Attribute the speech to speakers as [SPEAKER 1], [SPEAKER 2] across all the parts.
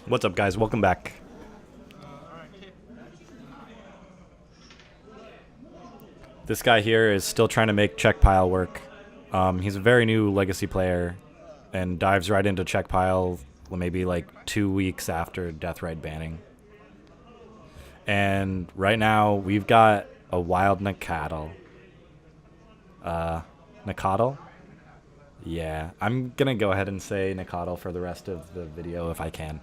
[SPEAKER 1] What's up, guys? Welcome back. This guy here is still trying to make Czech pile work. He's a very new legacy player and dives right into Czech pile maybe like 2 weeks after Deathrite banning. And right now we've got a wild Nakatl. Nakatl? Yeah, I'm gonna go ahead and say Nakatl for the rest of the video if I can.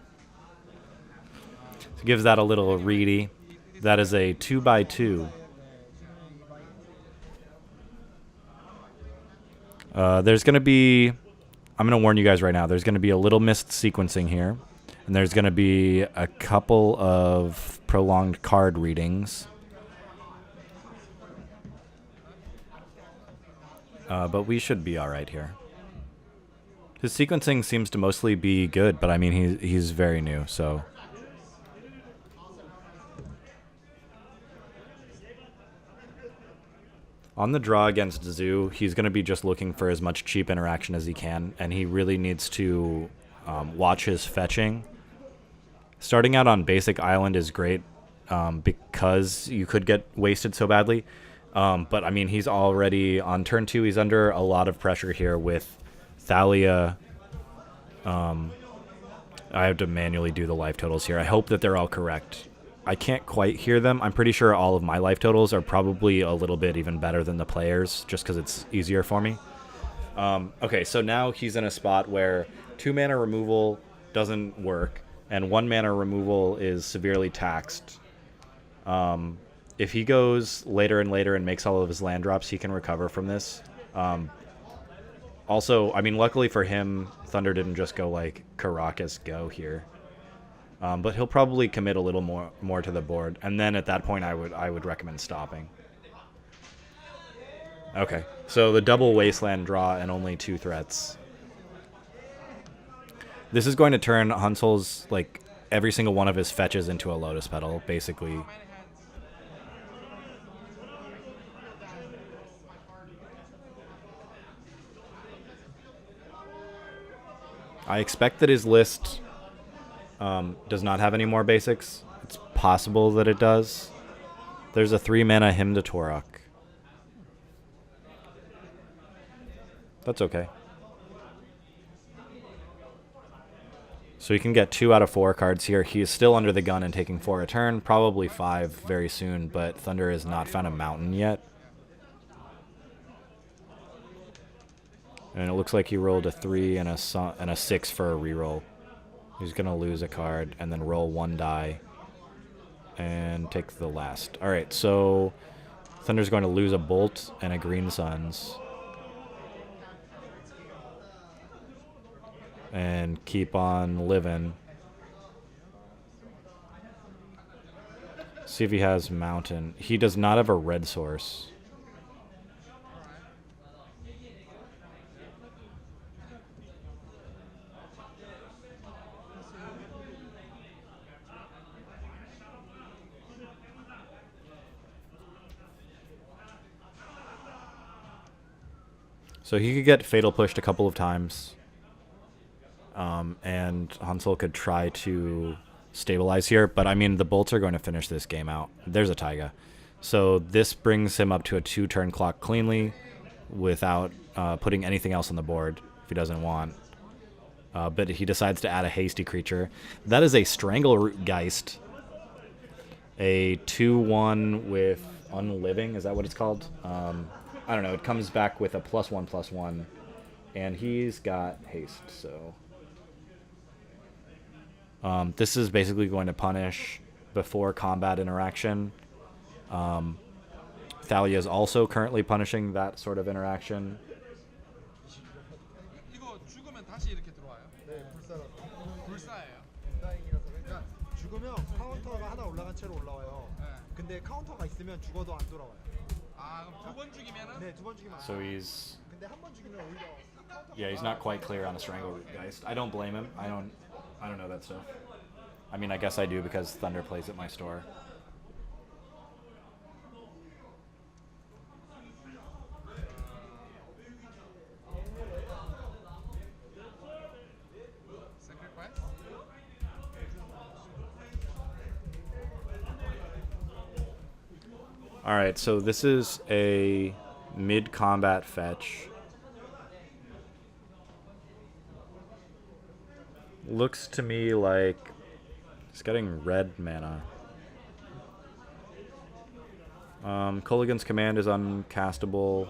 [SPEAKER 1] So gives that a little reedy. That is a 2x2. There's going to be, I'm going to warn you guys right now, there's going to be a little missed sequencing here. And there's going to be a couple of prolonged card readings. But we should be alright here. His sequencing seems to mostly be good, but I mean, he's very new, so... On the draw against Zoo, he's going to be just looking for as much cheap interaction as he can, and he really needs to watch his fetching. Starting out on basic island is great because you could get wasted so badly. But, I mean, he's already on turn 2. He's under a lot of pressure here with Thalia. I have to manually do the life totals here. I hope that they're all correct. I can't quite hear them. I'm pretty sure all of my life totals are probably a little bit even better than the players, just because it's easier for me. Okay, so now he's in a spot where 2 mana removal doesn't work, and 1 mana removal is severely taxed. If he goes later and later and makes all of his land drops, he can recover from this. Also, I mean, luckily for him, Thunder didn't just go like Caracas go here. But he'll probably commit a little more to the board, and then at that point I would recommend stopping. Okay, so the double wasteland draw and only 2 threats. This is going to turn Hunsel's like every single one of his fetches into a Lotus Petal, basically. I expect that his list does not have any more basics. It's possible that it does. There's a 3 mana Hymn to Torok. That's okay. So he can get 2 out of 4 cards here. He is still under the gun and taking 4 a turn, probably 5 very soon, but Thunder has not found a mountain yet. And it looks like he rolled a 3 and a 6 for a reroll. He's going to lose a card and then roll 1 die and take the last. Alright, so Thunder's going to lose a Bolt and a Green Suns. And keep on living. See if he has Mountain. He does not have a red source. So he could get Fatal Pushed a couple of times. And Hansel could try to stabilize here. But, I mean, the Bolts are going to finish this game out. There's a Taiga. So this brings him up to a 2-turn clock cleanly without putting anything else on the board if he doesn't want. But he decides to add a hasty creature. That is a Strangleroot Geist. A 2-1 with Unliving. Is that what it's called? I don't know. It comes back with a +1/+1. And he's got haste, so... this is basically going to punish before combat interaction. Thalia is also currently punishing that sort of interaction. So he's... yeah, he's not quite clear on a Strangleroot Geist. I don't blame him. I don't know that stuff. I mean, I guess I do because Thunder plays at my store. Alright, so this is a mid-combat fetch. Looks to me like he's getting red mana. Kolaghan's Command is uncastable.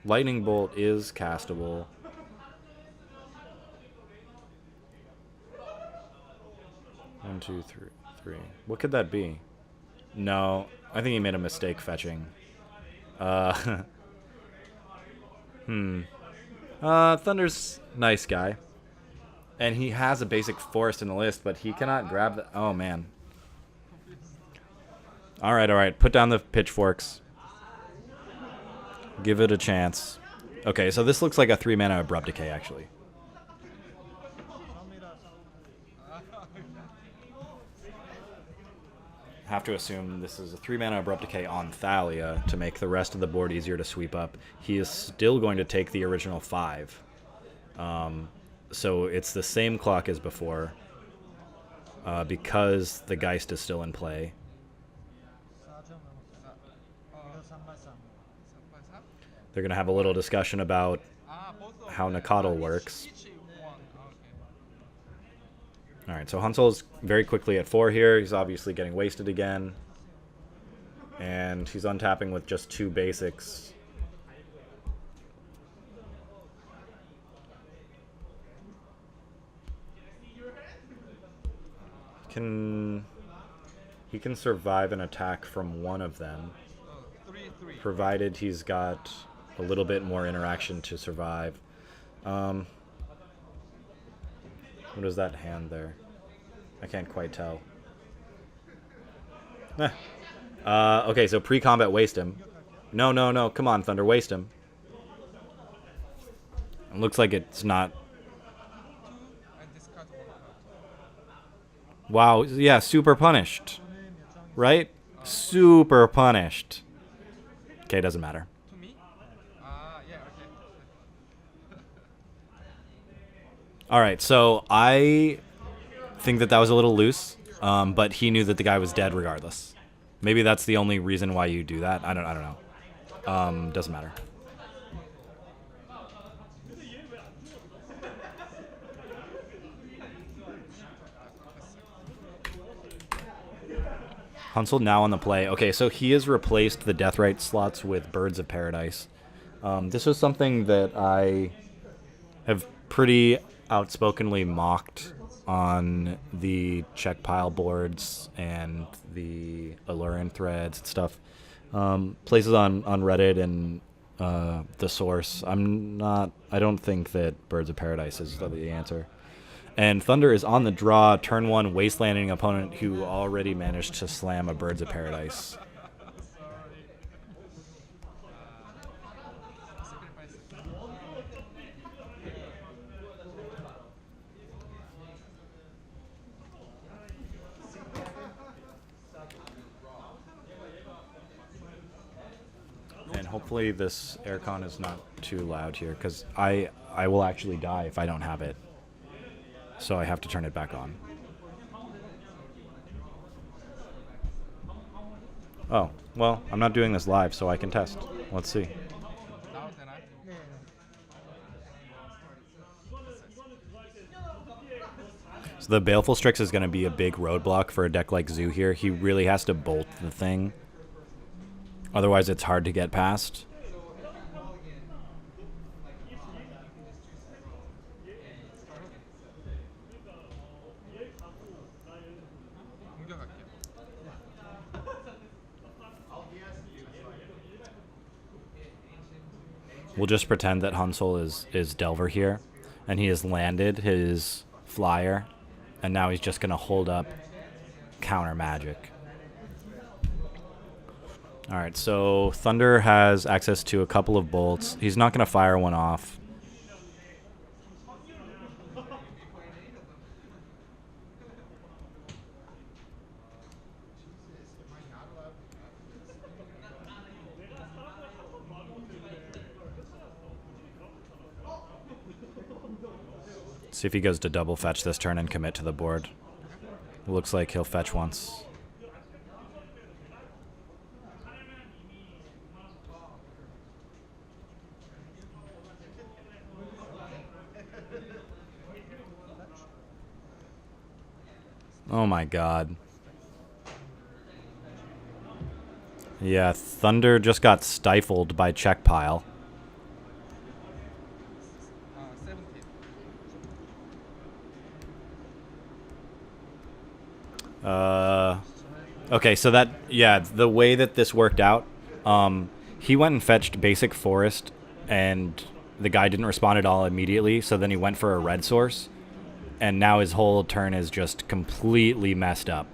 [SPEAKER 1] Lightning Bolt is castable. One, two, three. What could that be? No, I think he made a mistake fetching. Thunder's nice guy. And he has a basic forest in the list, but he cannot grab the... Oh, man. Alright. Put down the pitchforks. Give it a chance. Okay, so this looks like a 3-mana Abrupt Decay, actually. Have to assume this is a 3-mana Abrupt Decay on Thalia to make the rest of the board easier to sweep up. He is still going to take the original 5. So it's the same clock as before because the Geist is still in play. They're going to have a little discussion about how Nakatl works. Alright, so Hansel's very quickly at 4 here. He's obviously getting wasted again. And he's untapping with just 2 basics. He can survive an attack from one of them, provided he's got a little bit more interaction to survive. What is that hand there? I can't quite tell. Okay, so pre-combat waste him. No. Come on, Thunder, waste him. It looks like it's not... Wow, yeah, super punished. Right? Super punished. Okay, doesn't matter. Alright, so I think that was a little loose, but he knew that the guy was dead regardless. Maybe that's the only reason why you do that. I don't know. Doesn't matter. Hansel now on the play. Okay, so he has replaced the Deathrite slots with Birds of Paradise. This was something that I have pretty outspokenly mocked on the Czech pile boards and the Allurin threads and stuff. Places on Reddit and the source. I don't think that Birds of Paradise is the answer. And Thunder is on the draw, turn 1, wastelanding opponent who already managed to slam a Birds of Paradise. And hopefully this aircon is not too loud here, because I will actually die if I don't have it. So I have to turn it back on. Oh, well, I'm not doing this live, so I can test. Let's see. So the Baleful Strix is going to be a big roadblock for a deck like Zoo here. He really has to bolt the thing. Otherwise, it's hard to get past. We'll just pretend that Hansel is Delver here, and he has landed his flyer, and now he's just going to hold up counter magic. Alright, so Thunder has access to a couple of bolts. He's not going to fire one off. See if he goes to double fetch this turn and commit to the board. Looks like he'll fetch once. Oh my god. Yeah, Thunder just got stifled by Czech pile. Okay, so that, yeah, the way that this worked out, he went and fetched basic forest, and the guy didn't respond at all immediately, so then he went for a red source, and now his whole turn is just completely messed up.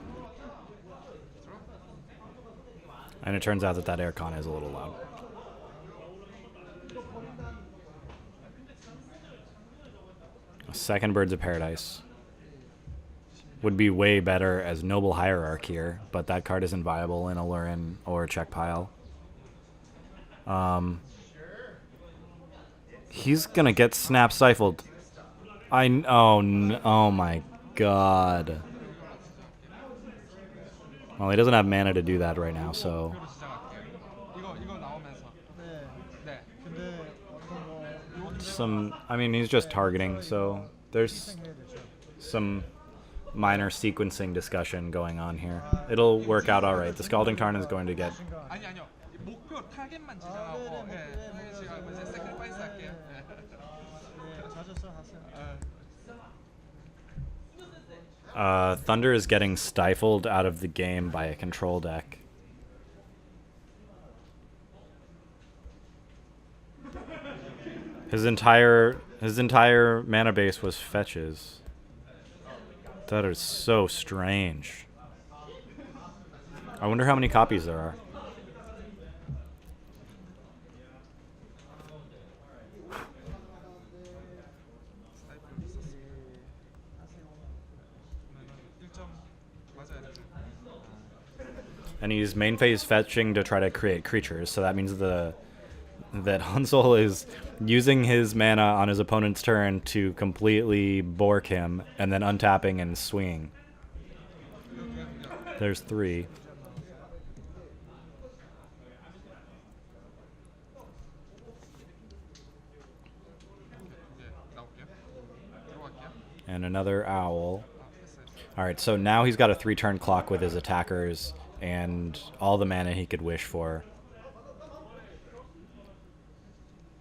[SPEAKER 1] And it turns out that that aircon is a little loud. A second Birds of Paradise would be way better as Noble Hierarch here, but that card isn't viable in a Lurin or Czech pile. He's gonna get snap stifled. Oh my god. Well, he doesn't have mana to do that right now, so. I mean, he's just targeting, so there's some minor sequencing discussion going on here. It'll work out alright. The Scalding Tarn is going to get... Thunder is getting stifled out of the game by a control deck. His entire mana base was fetches. That is so strange. I wonder how many copies there are. And he's main phase fetching to try to create creatures, so that means that Hansel is using his mana on his opponent's turn to completely bork him, and then untapping and swinging. There's 3. And another owl. Alright, so now he's got a 3-turn clock with his attackers and all the mana he could wish for.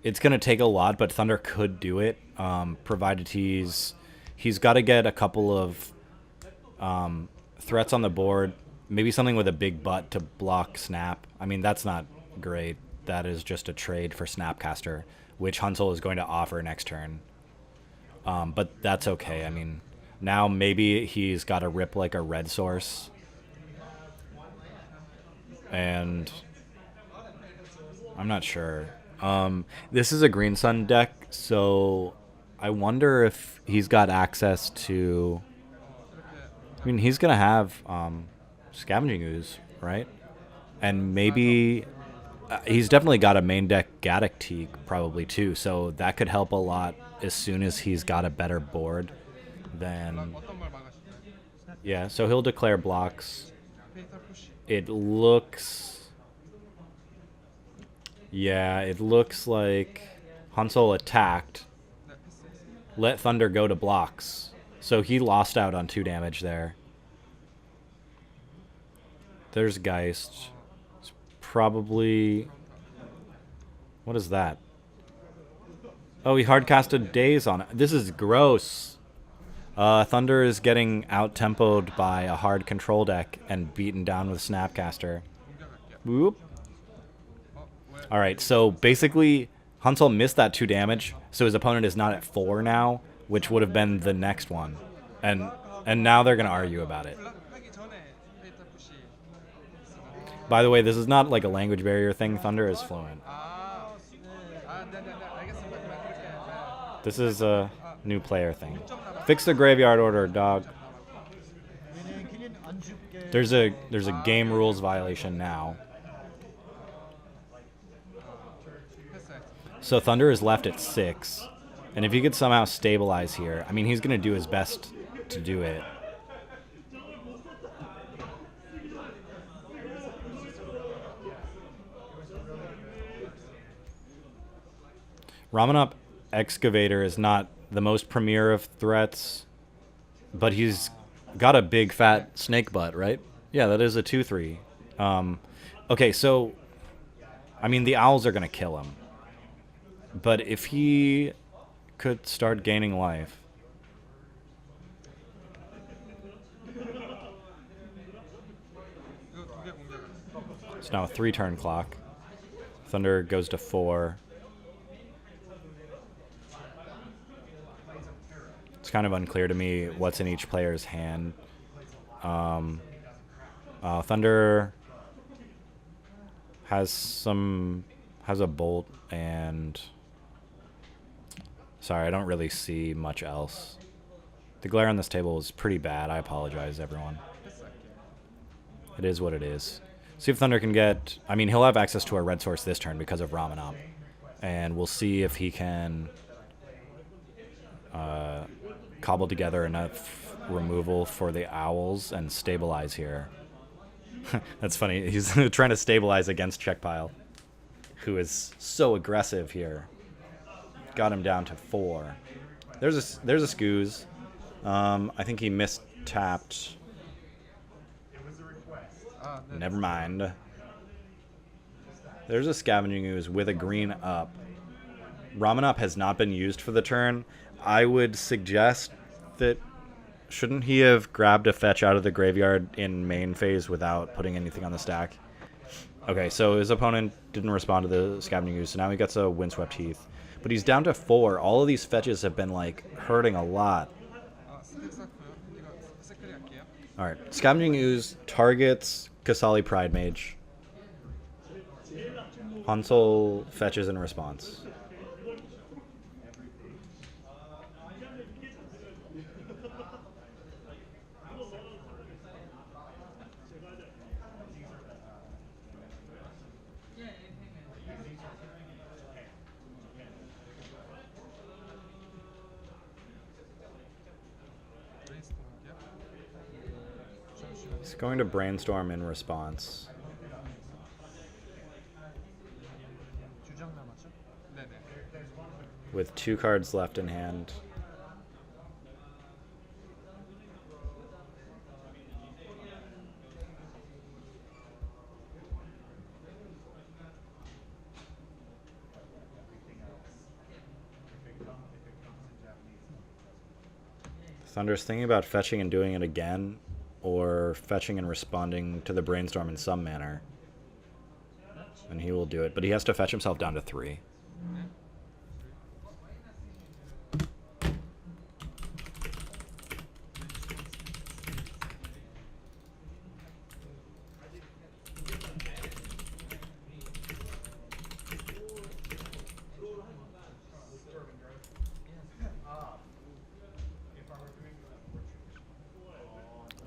[SPEAKER 1] It's going to take a lot, but Thunder could do it, provided he's got to get a couple of threats on the board. Maybe something with a big butt to block Snap. I mean, that's not great. That is just a trade for Snapcaster, which Hansel is going to offer next turn. But that's okay. I mean, now maybe he's got to rip like a red source. And I'm not sure. This is a Green Sun deck, so I wonder if he's got access to... I mean, he's going to have Scavenging Ooze, right? And maybe... he's definitely got a main deck Gaddock Teak probably too, so that could help a lot as soon as he's got a better board than... Yeah, so he'll declare blocks. It looks... Yeah, it looks like Hansel attacked, let Thunder go to blocks. So he lost out on 2 damage there. There's Geist. It's probably... What is that? Oh, he hardcasted Daze on it. This is gross. Thunder is getting out-tempoed by a hard control deck and beaten down with Snapcaster. Whoop. Alright, so basically, Hansel missed that 2 damage, so his opponent is not at 4 now, which would have been the next one. And now they're going to argue about it. By the way, this is not like a language barrier thing. Thunder is fluent. This is a new player thing. Fix the graveyard order, dog. There's a game rules violation now. So Thunder is left at 6. And if he could somehow stabilize here, I mean, he's going to do his best to do it. Ramanop Excavator is not the most premier of threats, but he's got a big fat snake butt, right? Yeah, that is a 2/3. Okay, so I mean the owls are gonna kill him, but if he could start gaining life. It's now a 3-turn clock. Thunder goes to 4. It's kind of unclear to me what's in each player's hand. Thunder has a bolt and sorry, I don't really see much else. The glare on this table is pretty bad. I apologize, everyone. It is what it is. See if Thunder can get... I mean, he'll have access to a red source this turn because of Ramanop. And we'll see if he can cobble together enough removal for the owls and stabilize here. That's funny. He's trying to stabilize against Czech Pile, who is so aggressive here. Got him down to 4. There's a Scooz. I think he mistapped. Never mind. There's a Scavenging Ooze with a green up. Ramanop has not been used for the turn. I would suggest that shouldn't he have grabbed a fetch out of the graveyard in main phase without putting anything on the stack? Okay, so his opponent didn't respond to the Scavenging Ooze, so now he gets a Windswept Heath. But he's down to 4. All of these fetches have been, like, hurting a lot. Alright, Scavenging Ooze targets Kasali Pride Mage. Hansel fetches in response. He's going to Brainstorm in response. With 2 cards left in hand. Thunder's thinking about fetching and doing it again, or fetching and responding to the Brainstorm in some manner. And he will do it, but he has to fetch himself down to 3.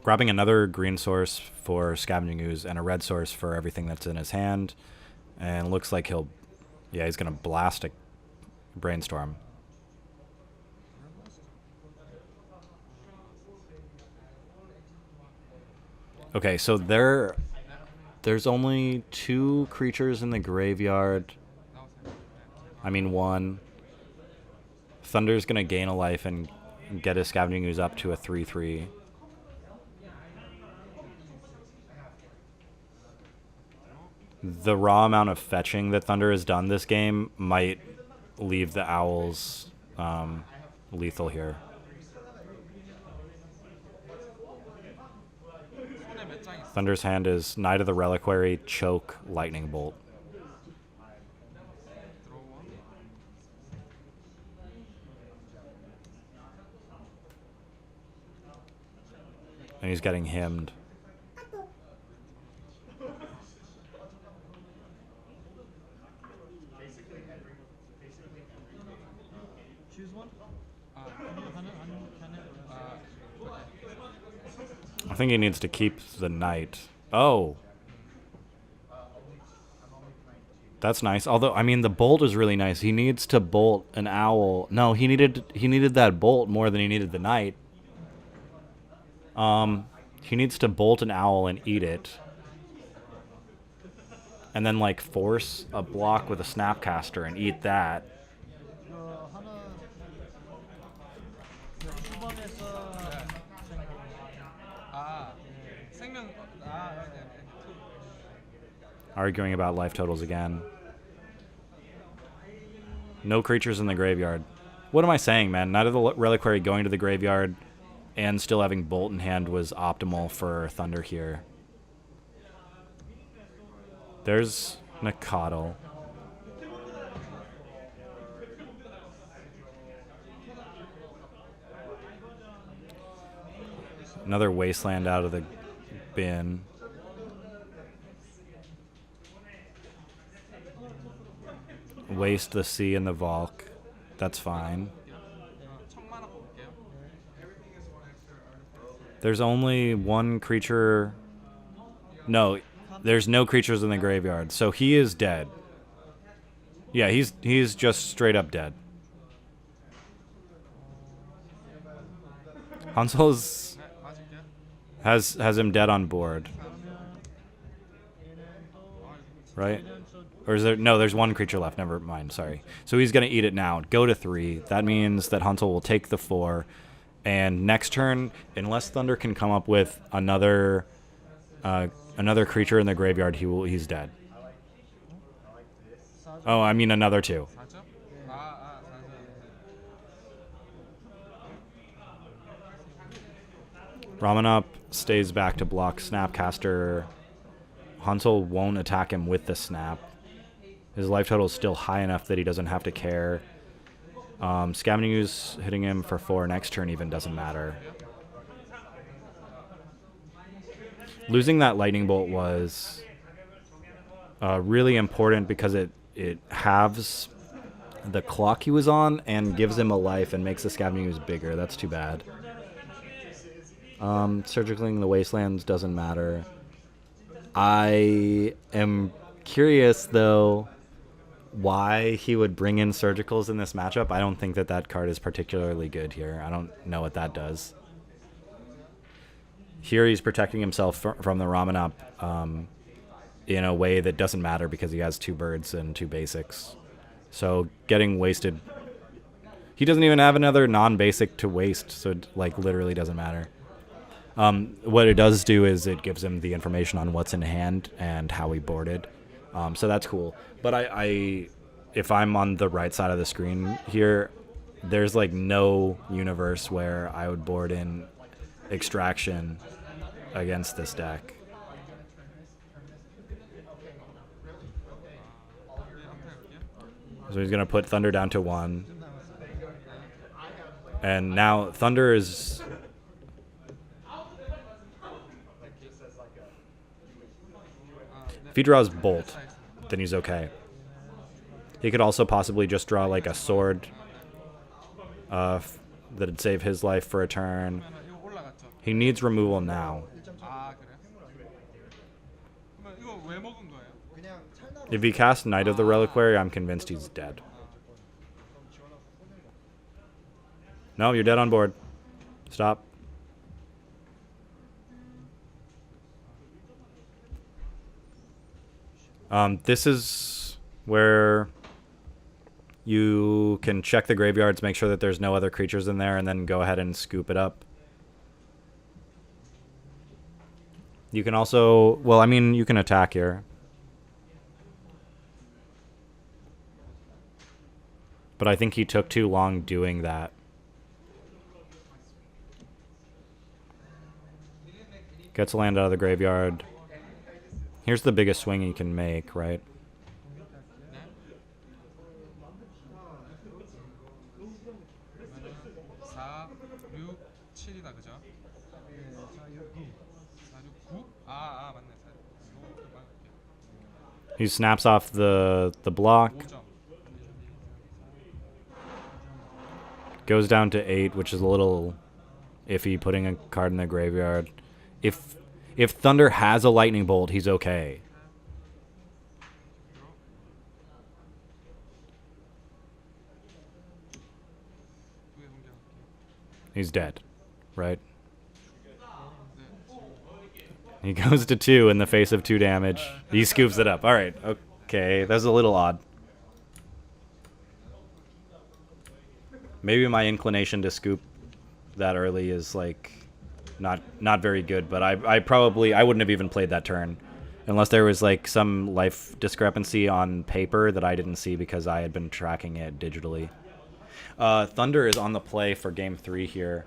[SPEAKER 1] Grabbing another green source for Scavenging Ooze and a red source for everything that's in his hand. And looks like he'll... Yeah, he's going to blast a Brainstorm. Okay, so there's only 2 creatures in the graveyard. I mean, 1. Thunder's going to gain a life and get his Scavenging Ooze up to a 3/3. The raw amount of fetching that Thunder has done this game might leave the Owls lethal here. Thunder's hand is Knight of the Reliquary, Choke, Lightning Bolt. And he's getting hymned. I think he needs to keep the knight. Oh. That's nice. Although, I mean, the bolt is really nice. He needs to bolt an owl. No, he needed that bolt more than he needed the knight. He needs to bolt an owl and eat it. And then, like, force a block with a Snapcaster and eat that. Arguing about life totals again. No creatures in the graveyard. What am I saying, man? Neither the Reliquary going to the graveyard and still having Bolt in hand was optimal for Thunder here. There's Nakatl. Another Wasteland out of the bin. Waste the Sea and the Valk. That's fine. There's only one creature. No, there's no creatures in the graveyard, so he is dead. Yeah, he's just straight up dead. Hansel has him dead on board. Right? Or is there... No, there's one creature left. Never mind. Sorry. So he's going to eat it now. Go to 3. That means that Hansel will take the 4. And next turn, unless Thunder can come up with another creature in the graveyard, he's dead. Oh, I mean another 2. Ramenup stays back to block Snapcaster. Hansel won't attack him with the Snap. His life total is still high enough that he doesn't have to care. Scavengers hitting him for 4 next turn even doesn't matter. Losing that Lightning Bolt was really important because it halves the clock he was on and gives him a life and makes the Scavengers bigger. That's too bad. Surgicling the Wastelands doesn't matter. I am curious, though, why he would bring in Surgicals in this matchup. I don't think that card is particularly good here. I don't know what that does. Here he's protecting himself from the Ramenup in a way that doesn't matter because he has 2 birds and 2 basics. So getting wasted... He doesn't even have another non-basic to waste, so it like literally doesn't matter. What it does do is it gives him the information on what's in hand and how he boarded. So that's cool. But if I'm on the right side of the screen here, there's like no universe where I would board in Extraction against this deck. So he's going to put Thunder down to 1. And now Thunder is... If he draws Bolt, then he's okay. He could also possibly just draw like a sword that'd save his life for a turn. He needs removal now. If he casts Knight of the Reliquary, I'm convinced he's dead. No, you're dead on board. Stop. This is where you can check the graveyards, make sure that there's no other creatures in there, and then go ahead and scoop it up. You can also... Well, I mean, you can attack here. But I think he took too long doing that. Gets land out of the graveyard. Here's the biggest swing he can make, right? He snaps off the block. Goes down to 8, which is a little iffy, putting a card in the graveyard. If Thunder has a Lightning Bolt, he's okay. He's dead, right? He goes to 2 in the face of 2 damage. He scoops it up. All right, okay, that's a little odd. Maybe my inclination to scoop that early is like not very good. But I probably I wouldn't have even played that turn unless there was like some life discrepancy on paper that I didn't see because I had been tracking it digitally. Thunder is on the play for game 3 here,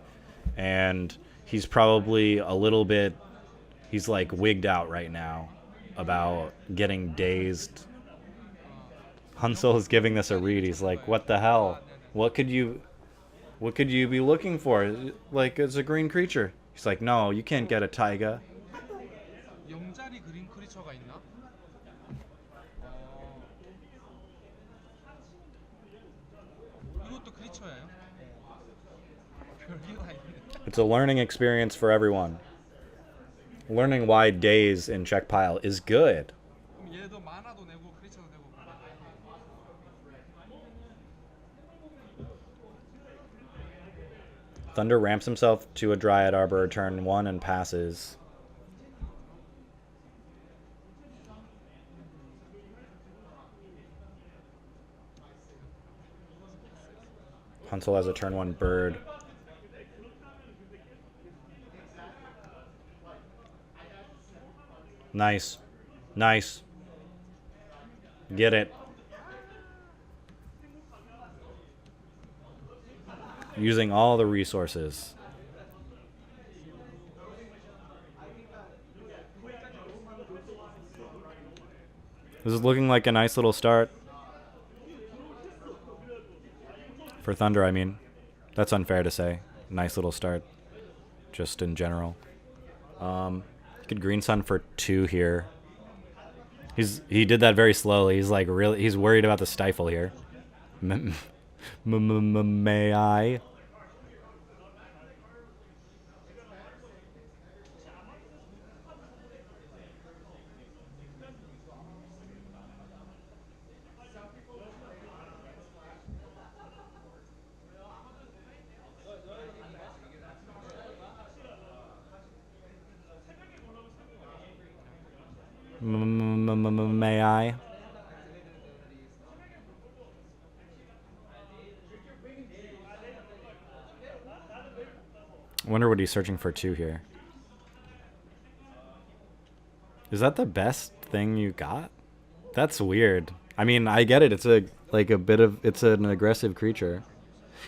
[SPEAKER 1] and he's probably a little bit, he's like wigged out right now about getting dazed. Hansel is giving this a read. He's like, what the hell? What could you be looking for? Like, it's a green creature. He's like, no, you can't get a taiga.
[SPEAKER 2] 영자리 그린 크리처가 있나? 이것도 크리처예요? 별개가 있네.
[SPEAKER 1] It's a learning experience for everyone. Learning why daze in Czech pile is good.
[SPEAKER 2] 그럼 얘도 만화도 내고 크리처도 내고.
[SPEAKER 1] Thunder ramps himself to a Dryad Arbor turn 1 and passes. Hansel has a turn 1 bird. Nice. Nice. Get it. Using all the resources. This is looking like a nice little start. For Thunder, I mean. That's unfair to say. Nice little start. Just in general. Good Green Sun for 2 here. He did that very slowly. He's like really, he's worried about the stifle here. May I? May I? I wonder what he's searching for 2 here. Is that the best thing you got? That's weird. I mean, I get it. It's it's an aggressive creature.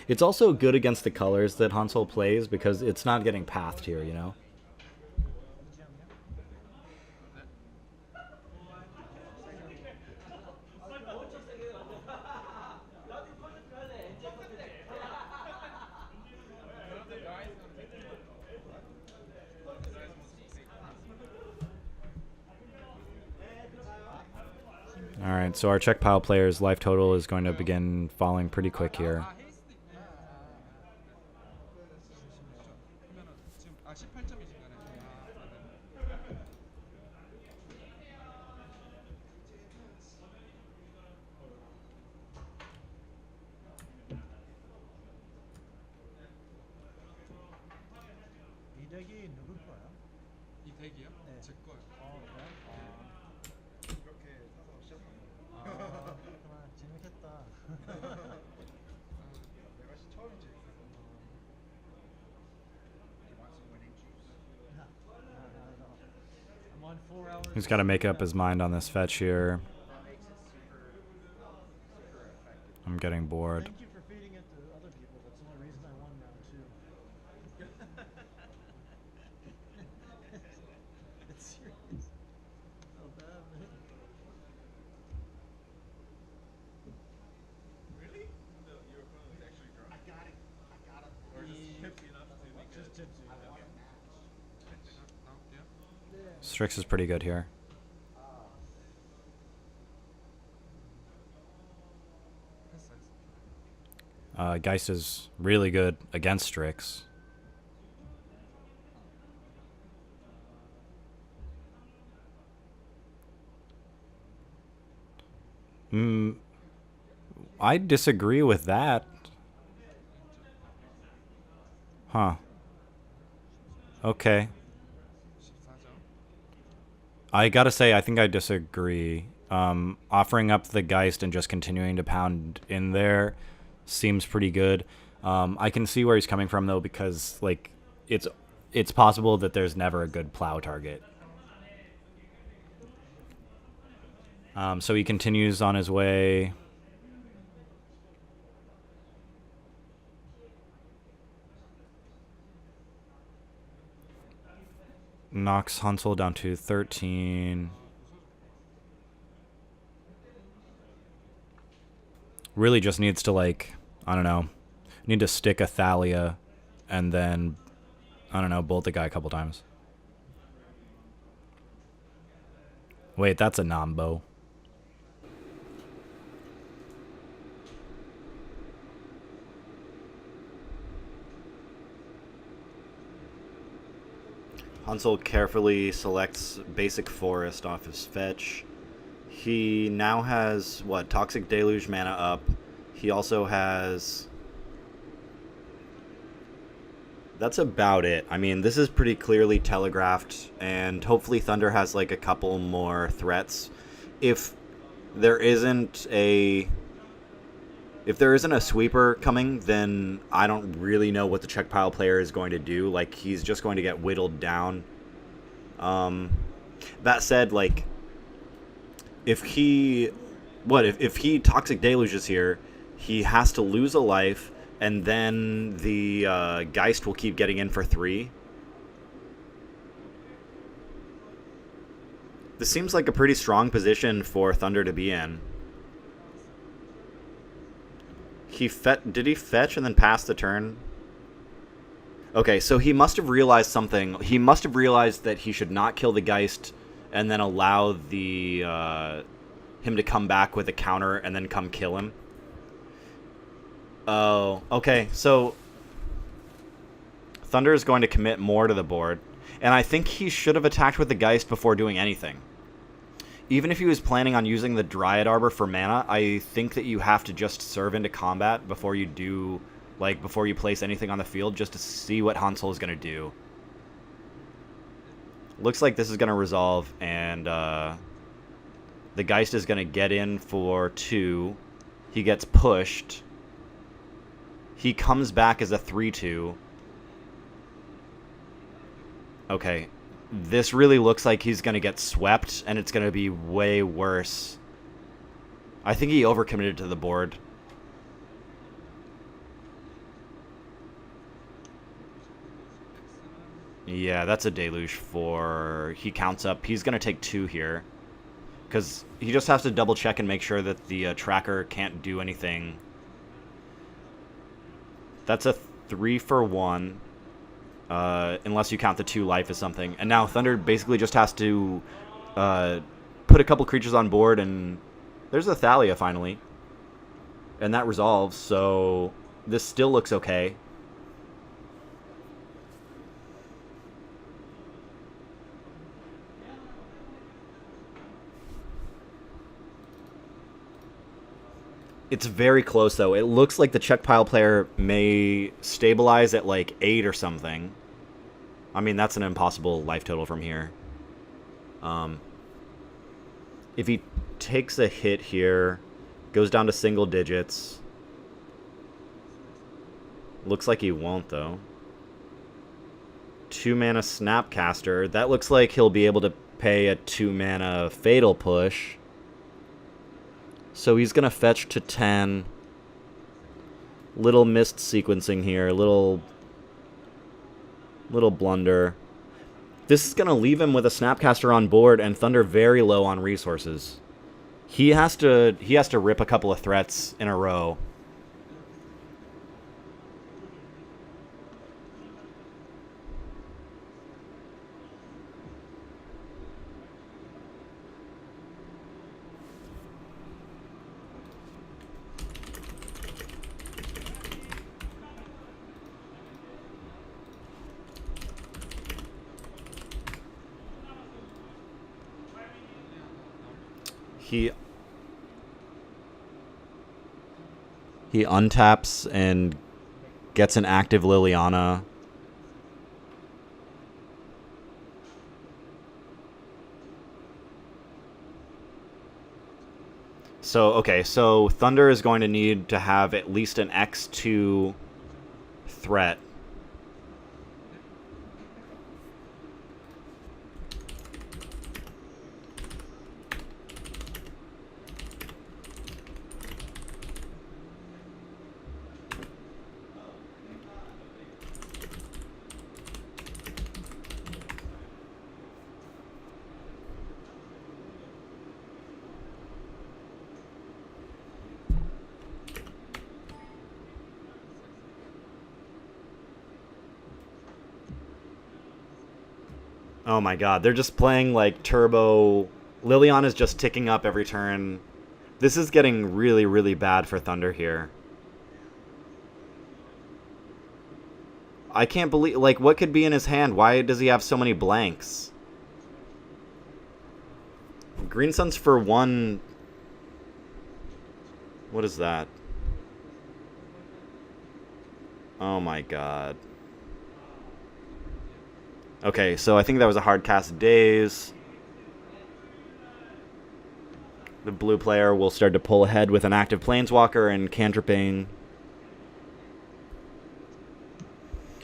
[SPEAKER 1] It's also good against the colors that Hansel plays because it's not getting pathed here, you know? Alright, so our Czech pile player's life total is going to begin falling pretty quick here.
[SPEAKER 2] 이 덱이요? 제 거요.
[SPEAKER 3] 재밌겠다.
[SPEAKER 1] He's got to make up his mind on this fetch here. I'm getting bored.
[SPEAKER 3] Thank you for feeding it to other people. That's the only reason I won round 2. It's serious. So bad, man.
[SPEAKER 2] Really? No, your opponent was actually drunk.
[SPEAKER 3] I got it.
[SPEAKER 2] Or just tipsy enough to make
[SPEAKER 3] Just tipsy.
[SPEAKER 1] Strix is pretty good here. Geist is really good against Strix. I disagree with that. Huh. Okay. I gotta say, I think I disagree. Offering up the Geist and just continuing to pound in there seems pretty good. I can see where he's coming from, though, because, like, it's it's possible that there's never a good plow target. So he continues on his way. Knocks Hansel down to 13. Really just needs to, like, I don't know, need to stick a Thalia and then, I don't know, bolt the guy a couple times. Wait, that's a Nambo. Hansel carefully selects Basic Forest off his fetch. He now has, what, Toxic Deluge mana up. He also has... That's about it. I mean, this is pretty clearly telegraphed, and hopefully Thunder has, like, a couple more threats. If there isn't a sweeper coming, then I don't really know what the Czech pile player is going to do. Like, he's just going to get whittled down. That said, like, if he Toxic Deluges here, he has to lose a life, and then the Geist will keep getting in for 3. This seems like a pretty strong position for Thunder to be in. Did he fetch and then pass the turn? Okay, so he must have realized something. He must have realized that he should not kill the Geist and then allow the him to come back with a counter and then come kill him. Oh, okay. So Thunder is going to commit more to the board, and I think he should have attacked with the Geist before doing anything. Even if he was planning on using the Dryad Arbor for mana, I think that you have to just serve into combat before you do, like, before you place anything on the field, just to see what Hansel is going to do. Looks like this is going to resolve, and the Geist is going to get in for 2. He gets pushed. He comes back as a 3-2. Okay. This really looks like he's going to get swept, and it's going to be way worse. I think he overcommitted to the board. Yeah, that's a Deluge for... He counts up. He's going to take 2 here. Because he just has to double check and make sure that the tracker can't do anything. That's a 3 for 1. Unless you count the 2 life as something. And now Thunder basically just has to put a couple creatures on board, and there's a Thalia finally. And that resolves, so this still looks okay. It's very close, though. It looks like the Czech pile player may stabilize at, like, 8 or something. I mean, that's an impossible life total from here. If he takes a hit here, goes down to single digits. Looks like he won't, though. 2 mana Snapcaster. That looks like he'll be able to pay a 2 mana Fatal Push. So he's going to fetch to 10. Little missed sequencing here. Little blunder. This is going to leave him with a Snapcaster on board and Thunder very low on resources. He has to rip a couple of threats in a row. He untaps and gets an active Liliana. So, okay, so Thunder is going to need to have at least an X2 threat. Oh my god, they're just playing like turbo. Liliana is just ticking up every turn. This is getting really, really bad for Thunder here. I can't believe, like, what could be in his hand? Why does he have so many blanks? Green Sun's for one. What is that? Oh my god. Okay, so I think that was a hard cast of Days. The blue player will start to pull ahead with an active Planeswalker and Cantripping.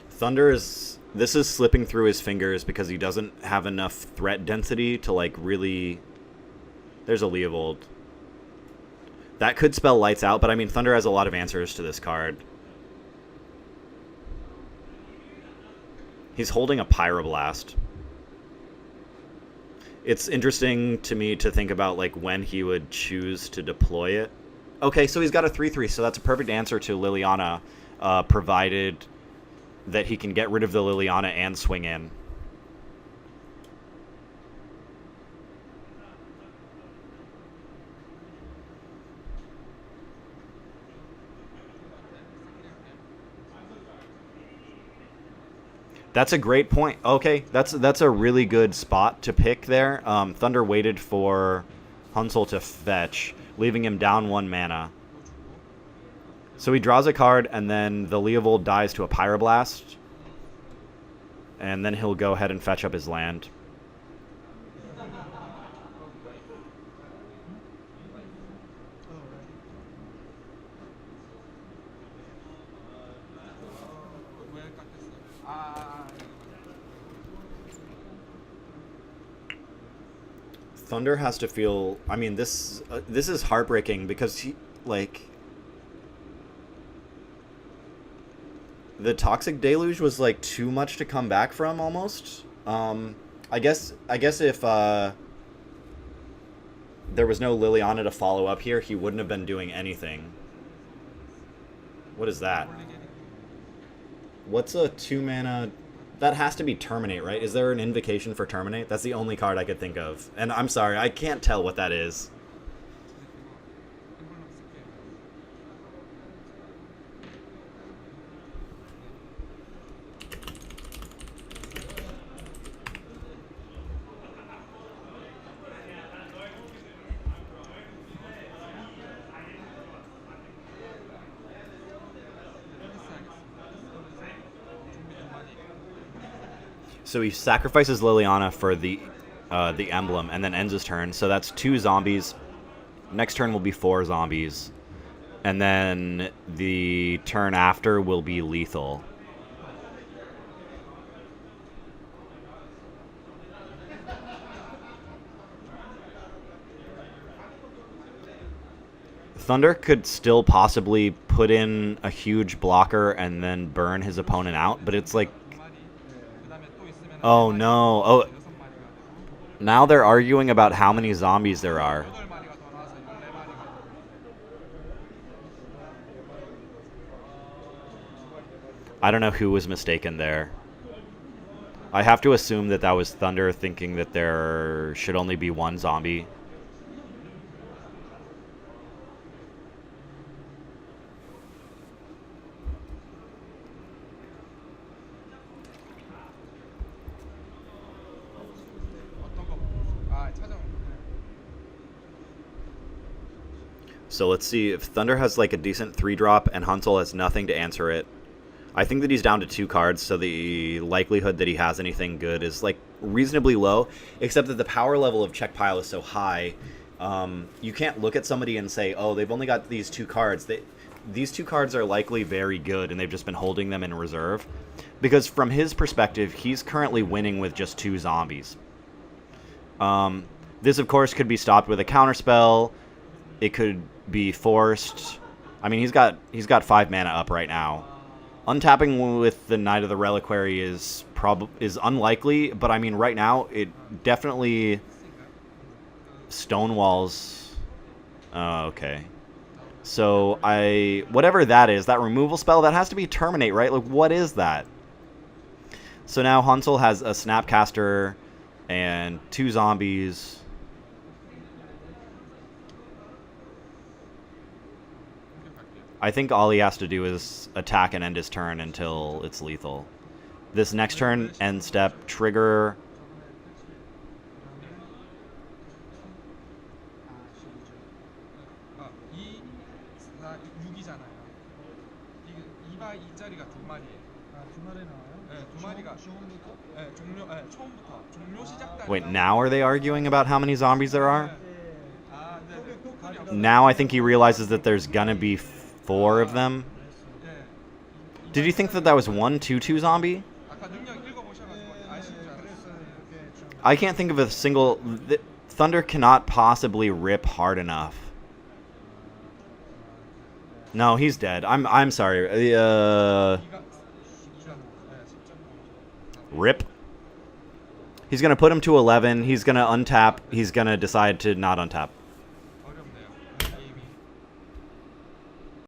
[SPEAKER 1] Thunder is... This is slipping through his fingers because he doesn't have enough threat density to, like, really... There's a Leovold. That could spell Lights Out, but I mean, Thunder has a lot of answers to this card. He's holding a Pyroblast. It's interesting to me to think about, like, when he would choose to deploy it. Okay, so he's got a 3/3, so that's a perfect answer to Liliana, provided that he can get rid of the Liliana and swing in. That's a great point. Okay, that's a really good spot to pick there. Thunder waited for Hunsel to fetch, leaving him down 1 mana. So he draws a card, and then the Leovold dies to a Pyroblast. And then he'll go ahead and fetch up his land.
[SPEAKER 2] 왜 깎였어? 아,
[SPEAKER 1] Thunder has to feel... I mean, this is heartbreaking because he, like... The Toxic Deluge was, like, too much to come back from, almost. I guess if there was no Liliana to follow up here, he wouldn't have been doing anything. What is that? What's a 2-mana... That has to be Terminate, right? Is there an invocation for Terminate? That's the only card I could think of. And I'm sorry, I can't tell what that is. So he sacrifices Liliana for the emblem and then ends his turn. So that's 2 zombies. Next turn will be 4 zombies. And then the turn after will be lethal. Thunder could still possibly put in a huge blocker and then burn his opponent out, but it's like... Oh no. Oh, now they're arguing about how many zombies there are. I don't know who was mistaken there. I have to assume that that was Thunder thinking that there should only be 1 zombie. So let's see if Thunder has like a decent 3-drop and Hunsel has nothing to answer it. I think that he's down to 2 cards, so the likelihood that he has anything good is like reasonably low, except that the power level of Czech Pile is so high. You can't look at somebody and say, oh, they've only got these 2 cards. These 2 cards are likely very good, and they've just been holding them in reserve. Because from his perspective, he's currently winning with just 2 zombies. This, of course, could be stopped with a counterspell. It could be forced. I mean, he's got 5 mana up right now. Untapping with the Knight of the Reliquary is unlikely, but I mean, right now it definitely stonewalls. Okay. So whatever that is, that removal spell, that has to be Terminate, right? Like, what is that? So now Hunsel has a Snapcaster and 2 zombies. I think all he has to do is attack and end his turn until it's lethal. This next turn, end step, trigger.
[SPEAKER 2] 아, 2, 4, 6이잖아요. 이게 2바 2짜리가 두 마리예요.
[SPEAKER 3] 아, 두 마리 나와요?
[SPEAKER 2] 네, 두 마리가.
[SPEAKER 3] 지원부터?
[SPEAKER 2] 네, 종료, 네, 처음부터. 종료 시작 달.
[SPEAKER 1] Wait, now are they arguing about how many zombies there are?
[SPEAKER 2] 아, 네, 네. 토탈이 없어요.
[SPEAKER 1] Now I think he realizes that there's gonna be 4 of them.
[SPEAKER 2] 네.
[SPEAKER 1] Did you think that that was 1 2-2 zombie?
[SPEAKER 2] 아까 능력 읽어보셔가지고 아실 줄 알았어요.
[SPEAKER 3] 그래서 이렇게 좀
[SPEAKER 1] I can't think of a single... Thunder cannot possibly rip hard enough. No, he's dead. I'm sorry.
[SPEAKER 2] 이가 10점. 네, 10점.
[SPEAKER 1] Rip. He's gonna put him to 11. He's gonna untap. He's gonna decide to not untap.